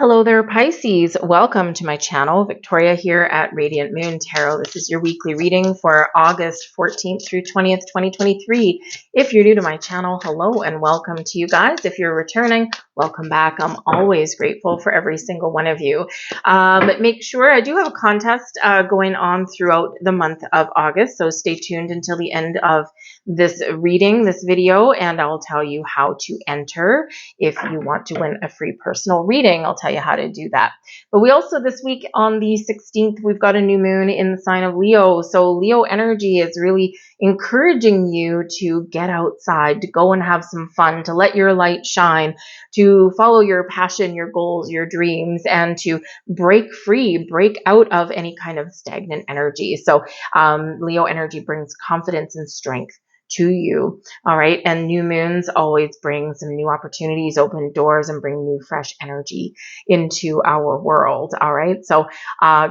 Hello there, Pisces. Welcome to my channel. Victoria here at Radiant Moon Tarot. This is your weekly reading for August 14th through 20th, 2023. If you're new to my channel, hello and welcome to you guys. If you're returning, welcome back. I'm always grateful for every single one of you. Make sure I do have a contest going on throughout the month of August, so stay tuned until the end of this reading, this video, and I'll tell you how to enter. If you want to win a free personal reading, I'll tell you how to do that. But we also, this week on the 16th, we've got a new moon in the sign of Leo. So Leo energy is really encouraging you to get outside, to go and have some fun, to let your light shine, to follow your passion, your goals, your dreams, and to break free, break out of any kind of stagnant energy. So Leo energy brings confidence and strength to you. All right. And new moons always bring some new opportunities, open doors, and bring new fresh energy into our world. All right. So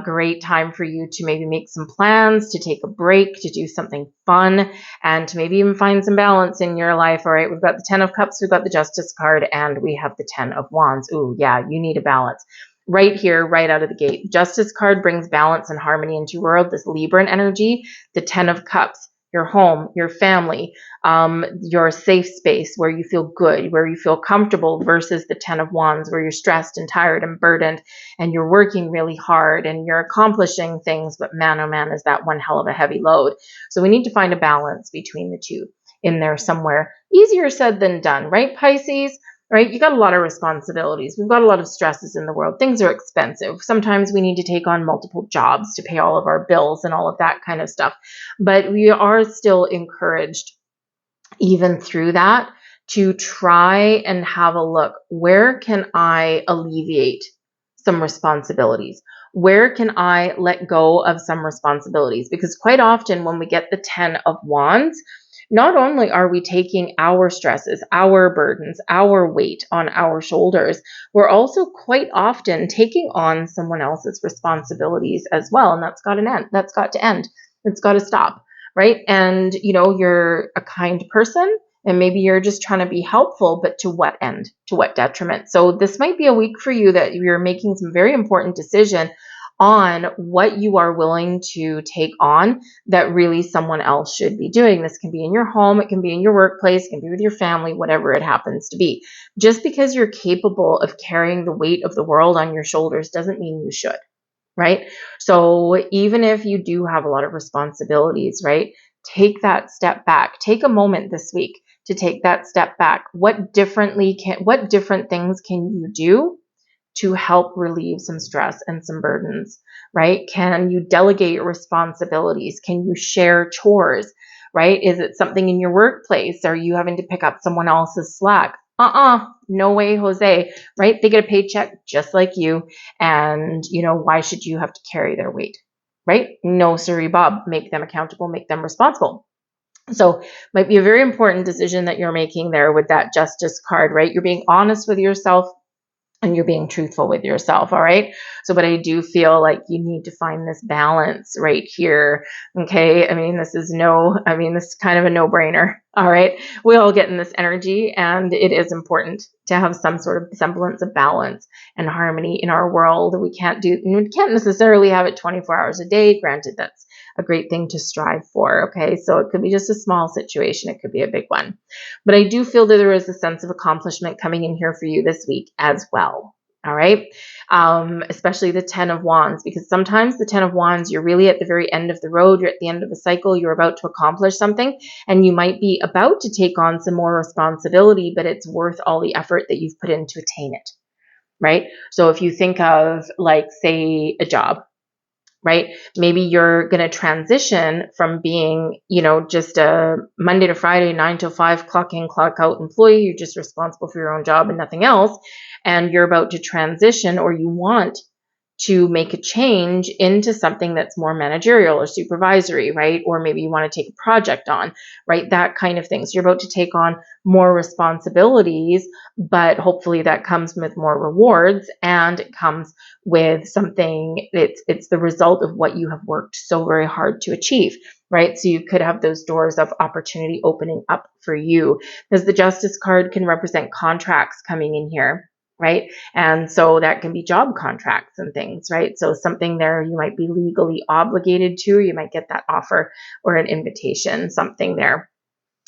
great time for you to maybe make some plans, to take a break, to do something fun, and to maybe even find some balance in your life. All right. We've got the 10 of Cups, we've got the Justice card, and we have the 10 of Wands. Ooh, yeah, you need a balance. Right here, right out of the gate. Justice card brings balance and harmony into your world. This Libran energy, the 10 of Cups, your home, your family, your safe space where you feel good, where you feel comfortable, versus the 10 of Wands where you're stressed and tired and burdened and you're working really hard and you're accomplishing things, but man, oh man, is that one hell of a heavy load. So we need to find a balance between the two in there somewhere. Easier said than done, right, Pisces? Right? You got a lot of responsibilities. We've got a lot of stresses in the world. Things are expensive. Sometimes we need to take on multiple jobs to pay all of our bills and all of that kind of stuff. But we are still encouraged, even through that, to try and have a look. Where can I alleviate some responsibilities? Where can I let go of some responsibilities? Because quite often when we get the 10 of Wands, not only are we taking our stresses, our burdens, our weight on our shoulders, we're also quite often taking on someone else's responsibilities as well. And that's got to end. That's got to end. It's got to stop, right? And, you know, you're a kind person and maybe you're just trying to be helpful, but to what end? To what detriment? So this might be a week for you that you're making some very important decision on what you are willing to take on that really someone else should be doing. This can be in your home, it can be in your workplace, it can be with your family, whatever it happens to be. Just because you're capable of carrying the weight of the world on your shoulders doesn't mean you should, right? So even if you do have a lot of responsibilities, right, take that step back. Take a moment this week to take that step back. What different things can you do to help relieve some stress and some burdens, right? Can you delegate your responsibilities? Can you share chores, right? Is it something in your workplace? Are you having to pick up someone else's slack? No way, Jose, right? They get a paycheck just like you. And, you know, why should you have to carry their weight, right? No, sorry, Bob. Make them accountable, make them responsible. So might be a very important decision that you're making there with that Justice card, right? You're being honest with yourself and you're being truthful with yourself. All right. So, but I do feel like you need to find this balance right here. Okay. This is kind of a no-brainer. All right. We all get in this energy and it is important to have some sort of semblance of balance and harmony in our world. We can't necessarily have it 24 hours a day. Granted, that's a great thing to strive for. Okay. So it could be just a small situation. It could be a big one, but I do feel that there is a sense of accomplishment coming in here for you this week as well. All right. Especially the 10 of Wands, because sometimes the 10 of Wands, you're really at the very end of the road. You're at the end of a cycle. You're about to accomplish something and you might be about to take on some more responsibility, but it's worth all the effort that you've put in to attain it. Right. So if you think of, like, say, a job, right? Maybe you're going to transition from being, just a Monday to Friday, 9 to 5, clock in, clock out employee. You're just responsible for your own job and nothing else. And you're about to transition, or you want to make a change into something that's more managerial or supervisory, right? Or maybe you want to take a project on, right? That kind of thing. So you're about to take on more responsibilities, but hopefully that comes with more rewards and it comes with something, it's the result of what you have worked so very hard to achieve, right? So you could have those doors of opportunity opening up for you, because the Justice card can represent contracts coming in here. right? And so that can be job contracts and things, right? So something there you might be legally obligated to, you might get that offer or an invitation, something there.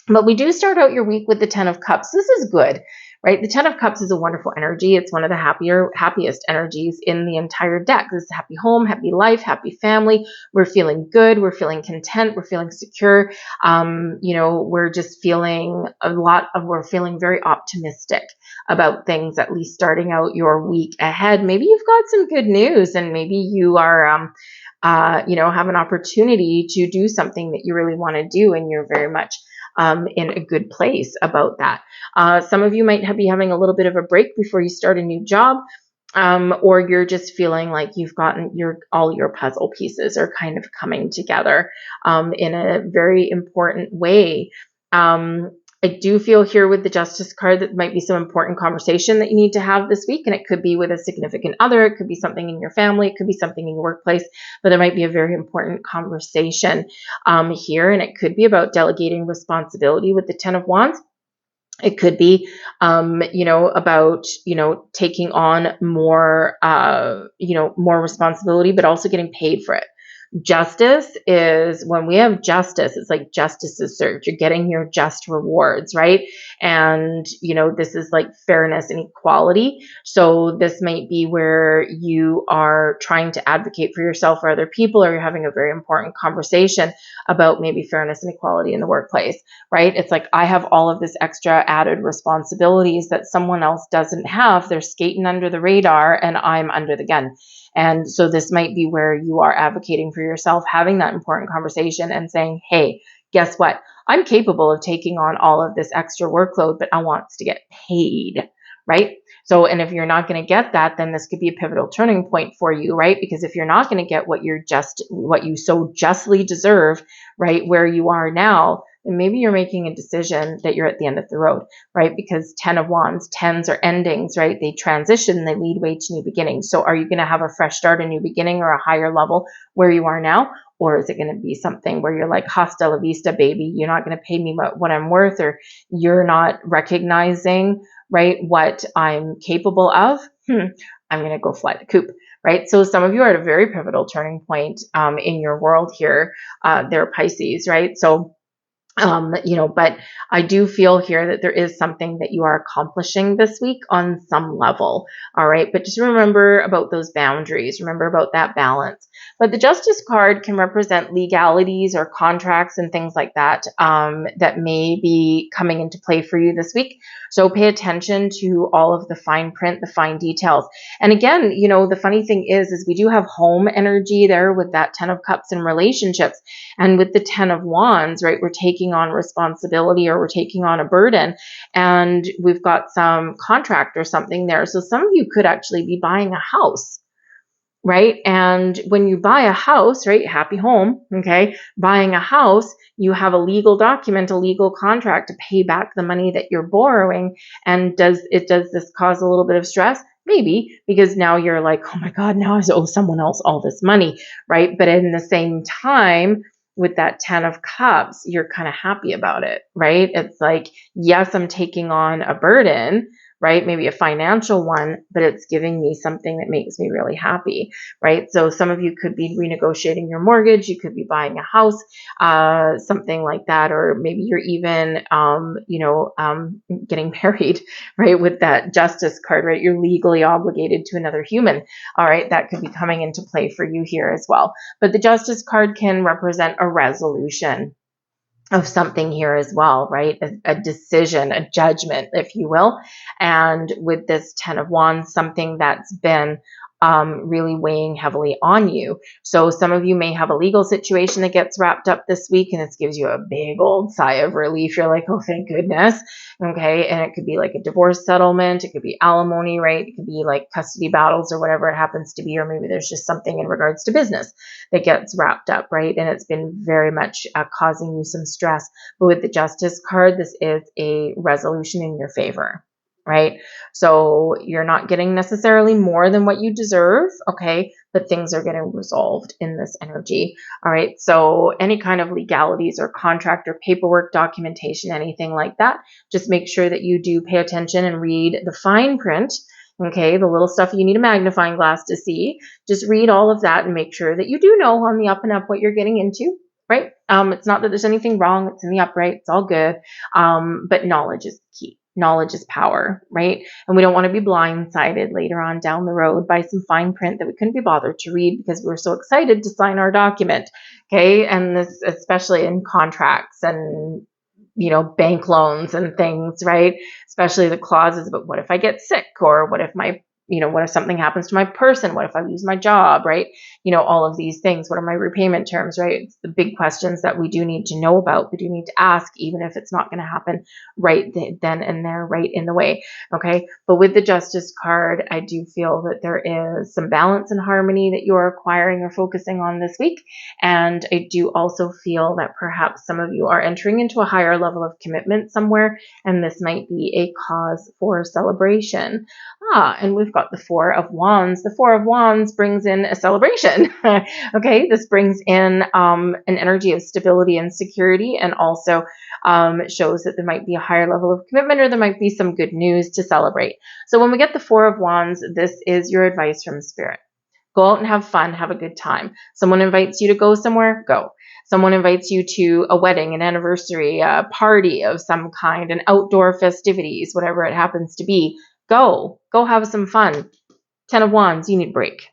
But we do start out your week with the 10 of Cups. This is good, right? The 10 of Cups is a wonderful energy. It's one of the happiest energies in the entire deck. This is happy home, happy life, happy family. We're feeling good. We're feeling content. We're feeling secure. We're just feeling we're feeling very optimistic about things, at least starting out your week ahead. Maybe you've got some good news, and maybe you are, have an opportunity to do something that you really want to do, and you're very much in a good place about that. Some of you might be having a little bit of a break before you start a new job, or you're just feeling like you've gotten all your puzzle pieces are kind of coming together in a very important way. I do feel here with the Justice card that might be some important conversation that you need to have this week, and it could be with a significant other, it could be something in your family, it could be something in your workplace, but there might be a very important conversation here, and it could be about delegating responsibility with the 10 of Wands. It could be, about, taking on more, more responsibility, but also getting paid for it. Justice is when we have justice, it's like justice is served. You're getting your just rewards, right? And, this is like fairness and equality. So this might be where you are trying to advocate for yourself or other people, or you're having a very important conversation about maybe fairness and equality in the workplace, right? It's like, I have all of this extra added responsibilities that someone else doesn't have. They're skating under the radar and I'm under the gun. And so this might be where you are advocating for yourself, having that important conversation and saying, hey, guess what? I'm capable of taking on all of this extra workload, but I want to get paid, right? So, and if you're not going to get that, then this could be a pivotal turning point for you, right? Because if you're not going to get what you so justly deserve, right, where you are now, then maybe you're making a decision that you're at the end of the road, right? Because 10 of Wands, 10s are endings, right? They transition, they lead way to new beginnings. So are you going to have a fresh start, a new beginning, or a higher level where you are now? Or is it going to be something where you're like, hasta la vista, baby, you're not going to pay me what I'm worth, or you're not recognizing, right, what I'm capable of? I'm going to go fly the coop, right? So some of you are at a very pivotal turning point in your world here. They're Pisces, right? So but I do feel here that there is something that you are accomplishing this week on some level. All right. But just remember about those boundaries. Remember about that balance. But the Justice card can represent legalities or contracts and things like that, that may be coming into play for you this week. So pay attention to all of the fine print, the fine details. And again, the funny thing is we do have home energy there with that 10 of Cups and relationships. And with the 10 of Wands, right, we're taking on responsibility, or we're taking on a burden, and we've got some contract or something there. So some of you could actually be buying a house, right? And when you buy a house, right, happy home, okay, buying a house, you have a legal document, a legal contract to pay back the money that you're borrowing. And does this cause a little bit of stress? Maybe, because now you're like, oh my God, now I owe someone else all this money, right? But in the same time, with that 10 of Cups, you're kind of happy about it, right? It's like, yes, I'm taking on a burden, right? Maybe a financial one, but it's giving me something that makes me really happy, right? So some of you could be renegotiating your mortgage. You could be buying a house, something like that. Or maybe you're even, getting married, right? With that Justice card, right? You're legally obligated to another human. All right. That could be coming into play for you here as well. But the Justice card can represent a resolution of something here as well, right? A decision, a judgment, if you will. And with this 10 of Wands, something that's been really weighing heavily on you. So some of you may have a legal situation that gets wrapped up this week, and it gives you a big old sigh of relief. You're like, oh, thank goodness. Okay. And it could be like a divorce settlement. It could be alimony, right? It could be like custody battles or whatever it happens to be. Or maybe there's just something in regards to business that gets wrapped up, right? And it's been very much causing you some stress. But with the Justice card, this is a resolution in your favor, right? So you're not getting necessarily more than what you deserve, okay? But things are getting resolved in this energy, all right? So any kind of legalities or contract or paperwork, documentation, anything like that, just make sure that you do pay attention and read the fine print Okay, the little stuff you need a magnifying glass to see. Just read all of that and make sure that you do know on the up and up what you're getting into, right? It's not that there's anything wrong. It's in the upright. It's all good. But knowledge is key. Knowledge is power, right? And we don't want to be blindsided later on down the road by some fine print that we couldn't be bothered to read because we were so excited to sign our document. Okay, and this especially in contracts and bank loans and things, right? Especially the clauses about what if I get sick, or what if what if something happens to my person? What if I lose my job, right? All of these things. What are my repayment terms, right? It's the big questions that we do need to know about. We do need to ask, even if it's not going to happen right then and there, right in the way. Okay. But with the Justice card, I do feel that there is some balance and harmony that you're acquiring or focusing on this week. And I do also feel that perhaps some of you are entering into a higher level of commitment somewhere, and this might be a cause for celebration. And we've got the Four of Wands. The Four of Wands brings in a celebration. Okay, this brings in an energy of stability and security, and also shows that there might be a higher level of commitment, or there might be some good news to celebrate. So when we get the Four of Wands, this is your advice from Spirit. Go out and have fun, have a good time. Someone invites you to go somewhere, go. Someone invites you to a wedding, an anniversary, a party of some kind, an outdoor festivities, whatever it happens to be. Go have some fun. 10 of Wands, you need a break.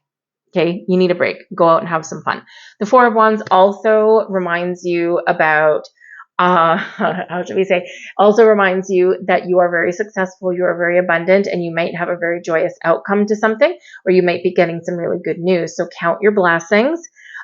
Okay, you need a break. Go out and have some fun. The Four of Wands also reminds you about, how should we say, also reminds you that you are very successful, you are very abundant, and you might have a very joyous outcome to something, or you might be getting some really good news. So count your blessings.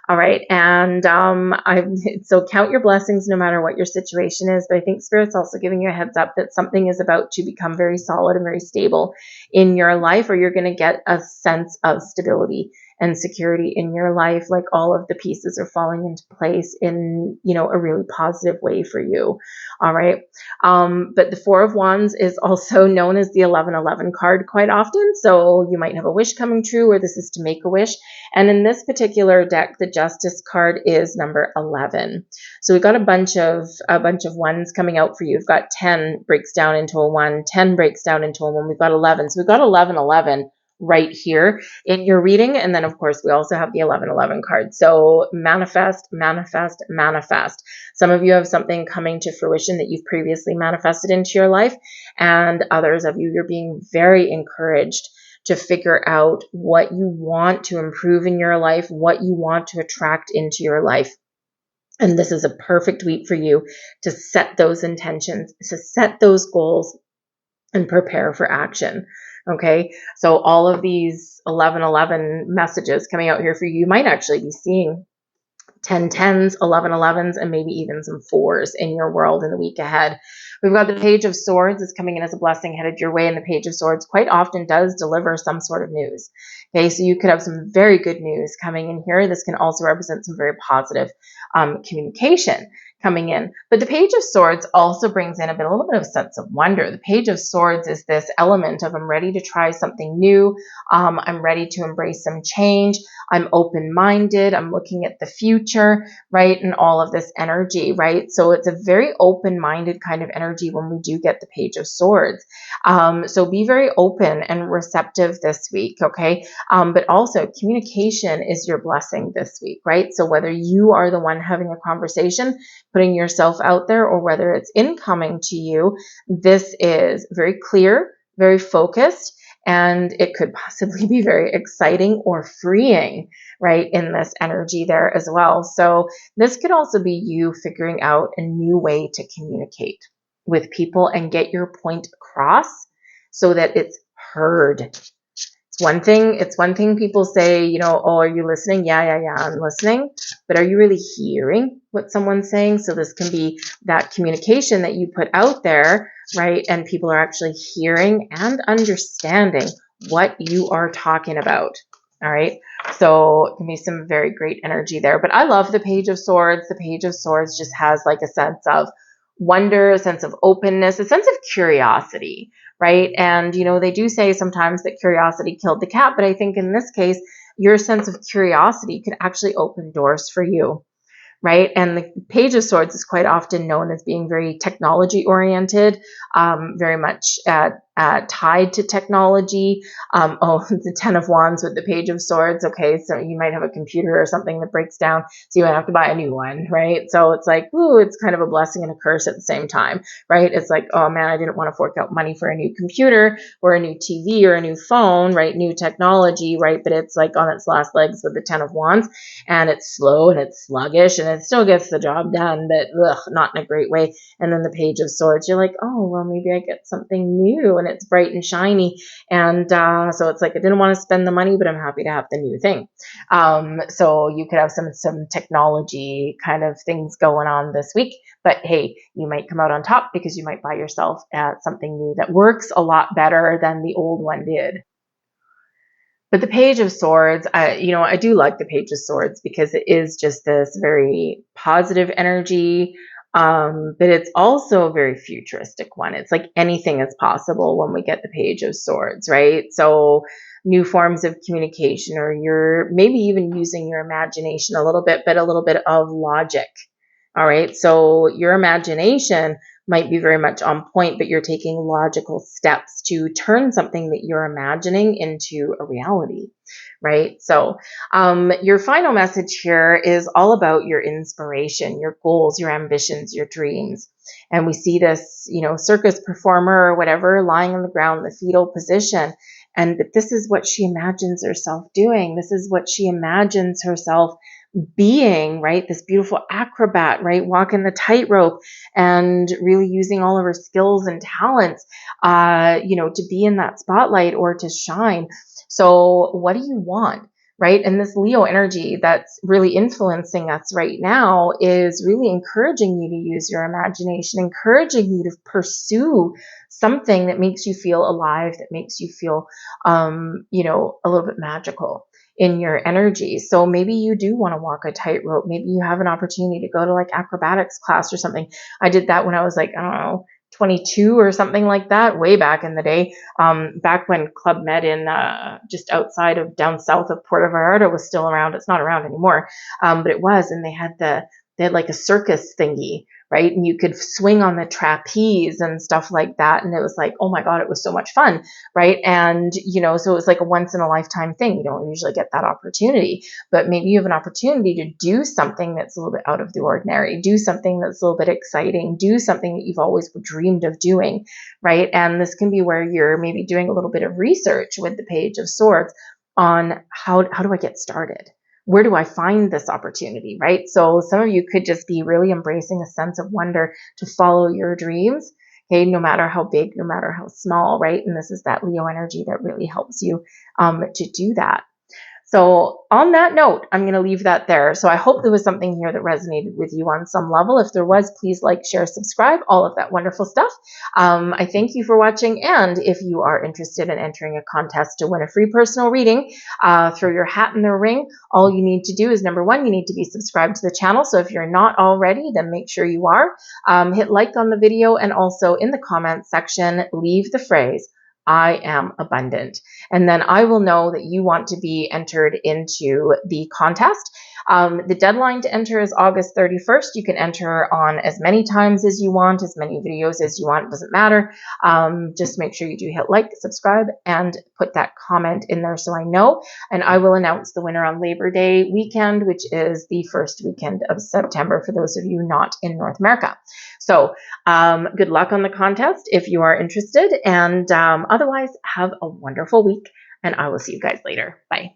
All right. And so count your blessings no matter what your situation is. But I think Spirit's also giving you a heads up that something is about to become very solid and very stable in your life, or you're going to get a sense of stability and security in your life. Like all of the pieces are falling into place in, a really positive way for you. All right. But the Four of Wands is also known as the 1111 card quite often. So you might have a wish coming true, or this is to make a wish. And in this particular deck, the Justice card is number 11. So we've got a bunch of ones coming out for you. We've got 10 breaks down into a 1, 10 breaks down into a 1. We've got 11. So we've got 1111 right here in your reading. And then, of course, we also have the 1111 card. So manifest, manifest, manifest. Some of you have something coming to fruition that you've previously manifested into your life. And others of you, you're being very encouraged to figure out what you want to improve in your life, what you want to attract into your life. And this is a perfect week for you to set those intentions, to set those goals, and prepare for action. Okay, so all of these 1111 messages coming out here for you, you might actually be seeing 1010s, 1111s, and maybe even some 4s in your world in the week ahead. We've got the Page of Swords is coming in as a blessing headed your way, and the Page of Swords quite often does deliver some sort of news. Okay, so you could have some very good news coming in here. This can also represent some very positive communication coming in. But the Page of Swords also brings in a little bit of a sense of wonder. The Page of Swords is this element of I'm ready to try something new. I'm ready to embrace some change. I'm open-minded. I'm looking at the future, right? And all of this energy, right? So it's a very open-minded kind of energy when we do get the Page of Swords. So be very open and receptive this week, okay? But also communication is your blessing this week, right? So whether you are the one having a conversation, putting yourself out there, or whether it's incoming to you, this is very clear, very focused, and it could possibly be very exciting or freeing, right, in this energy there as well. So this could also be you figuring out a new way to communicate with people and get your point across so that it's heard. It's one thing people say, oh, are you listening? Yeah, I'm listening. But are you really hearing what someone's saying? So this can be that communication that you put out there, right? And people are actually hearing and understanding what you are talking about. All right. So it can be some very great energy there. But I love the Page of Swords. The Page of Swords just has like a sense of wonder, a sense of openness, a sense of curiosity, right? And, they do say sometimes that curiosity killed the cat, but I think in this case, your sense of curiosity could actually open doors for you, right? And the Page of Swords is quite often known as being very technology oriented, very much tied to technology. The Ten of Wands with the Page of Swords. Okay, so you might have a computer or something that breaks down, so you might have to buy a new one, right? So it's like, ooh, it's kind of a blessing and a curse at the same time, right? It's like, oh man, I didn't want to fork out money for a new computer or a new TV or a new phone, right? New technology, right? But it's like on its last legs with the Ten of Wands, and it's slow and it's sluggish and it still gets the job done, but not in a great way. And then the Page of Swords, you're like, oh, well, maybe I get something new and it's bright and shiny. And so it's like, I didn't want to spend the money, but I'm happy to have the new thing. So you could have some technology kind of things going on this week. But hey, you might come out on top because you might buy yourself something new that works a lot better than the old one did. But the Page of Swords, I do like the Page of Swords because it is just this very positive energy, but it's also a very futuristic one. It's like anything is possible when we get the Page of Swords, right? So new forms of communication, or you're maybe even using your imagination a little bit, but a little bit of logic. All right. So your imagination might be very much on point, but you're taking logical steps to turn something that you're imagining into a reality, right? So your final message here is all about your inspiration, your goals, your ambitions, your dreams. And we see this, circus performer or whatever lying on the ground in the fetal position. And this is what she imagines herself doing. This is what she imagines herself being, right? This beautiful acrobat, right? Walking the tightrope and really using all of her skills and talents, to be in that spotlight or to shine. So what do you want? Right? And this Leo energy that's really influencing us right now is really encouraging you to use your imagination, encouraging you to pursue something that makes you feel alive, that makes you feel, a little bit magical in your energy. So maybe you do want to walk a tightrope. Maybe you have an opportunity to go to like acrobatics class or something. I did that when I was like, I don't know, 22 or something like that, way back in the day, back when Club Med in just outside of down south of Puerto Vallarta was still around. It's not around anymore, but it was, and they had like a circus thingy, right? And you could swing on the trapeze and stuff like that. And it was like, oh my God, it was so much fun, right? And, so it was like a once in a lifetime thing. You don't usually get that opportunity, but maybe you have an opportunity to do something that's a little bit out of the ordinary, do something that's a little bit exciting, do something that you've always dreamed of doing, right? And this can be where you're maybe doing a little bit of research with the Page of Swords on how do I get started? Where do I find this opportunity, right? So some of you could just be really embracing a sense of wonder to follow your dreams, okay, no matter how big, no matter how small, right? And this is that Leo energy that really helps you to do that. So on that note, I'm going to leave that there. So I hope there was something here that resonated with you on some level. If there was, please like, share, subscribe, all of that wonderful stuff. I thank you for watching. And if you are interested in entering a contest to win a free personal reading, throw your hat in the ring. All you need to do is, number one, you need to be subscribed to the channel. So if you're not already, then make sure you are. Hit like on the video, and also in the comments section, leave the phrase, I am abundant. And then I will know that you want to be entered into the contest. The deadline to enter is August 31st. You can enter on as many times as you want, as many videos as you want. It doesn't matter. Just make sure you do hit like, subscribe, and put that comment in there so I know. And I will announce the winner on Labor Day weekend, which is the first weekend of September for those of you not in North America. So good luck on the contest if you are interested. And otherwise, have a wonderful week. And I will see you guys later. Bye.